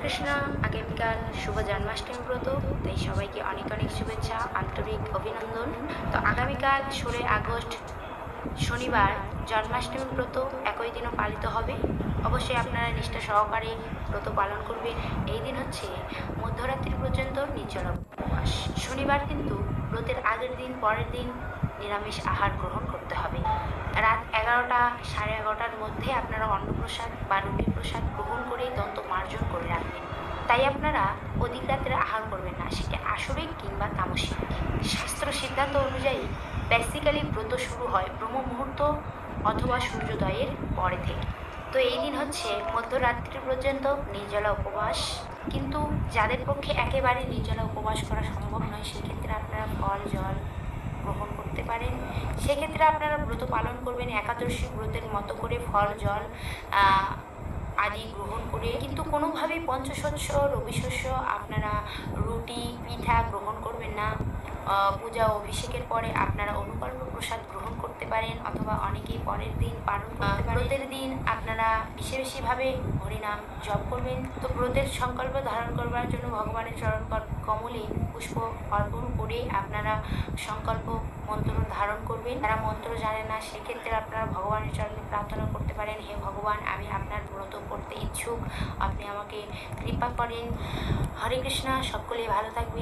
কৃষ্ণ। আগামীকাল শুভ জন্মাষ্টমী ব্রত, তাই সবাইকে অনেক অনেক শুভেচ্ছা, আন্তরিক অভিনন্দন। তো আগামীকাল 16 আগস্ট শনিবার জন্মাষ্টমী ব্রত একই দিনও পালিত হবে। অবশ্যই আপনারা নিষ্ঠা সহকারে ব্রত পালন করবেন। এই দিন হচ্ছে মধ্যরাত্রি পর্যন্ত নির্জলা উপবাস। শনিবার কিন্তু ব্রতের আগের দিন পরের দিন নিরামিষ আহার গ্রহণ করতে হবে। রাত 11টা 11:30টার মধ্যে আপনারা অন্নপ্রসাদ বা রুটি প্রসাদ গ্রহণ করে দন্ত মার্জন করে রাখবেন। তাই আপনারা অধিক রাত্রে আহার করবেন না, সেটা আসরিক কিংবা তামসিক। শাস্ত্র সিদ্ধান্ত অনুযায়ী বেসিক্যালি ব্রত শুরু হয় ব্রহ্ম মুহূর্ত অথবা সূর্যোদয়ের পরে থেকে। তো এই দিন হচ্ছে মধ্যরাত্রি পর্যন্ত নির্জলা উপবাস। কিন্তু যাদের পক্ষে একেবারে নির্জলা উপবাস করা সম্ভব নয়, সেক্ষেত্রে আপনারা ফল জল গ্রহণ করতে পারেন। সেক্ষেত্রে আপনারা ব্রত পালন করবেন একাদশী ব্রতের মতো করে, ফল জল আদি গ্রহণ করে, কিন্তু কোনোভাবেই পঞ্চশস্য রবিশস্য আপনারা রুটি পিঠা গ্রহণ করবেন না। পূজা অভিষেকের পরে আপনারা অনুকল্প প্রসাদ গ্রহণ করতে পারেন, অথবা অনেকেই পরের দিন পালন করতে পারেন। ব্রতের দিন আপনারা বেশি বেশিভাবে হরিনাম জপ করবেন। তো ব্রতের সংকল্প ধারণ করবার জন্য ভগবানের চরণ কমলে পুষ্প অর্পণ করে আপনারা সংকল্প মন্ত্র ধারণ করবেন। যারা মন্ত্র জানেন না, সেক্ষেত্রে আপনারা ভগবানের চরণে প্রার্থনা করতে পারেন, হে ভগবান, আমি আপনার ব্রত করতে ইচ্ছুক, আপনি আমাকে কৃপা করেন। হরে কৃষ্ণ। সকলেই ভালো থাকবেন।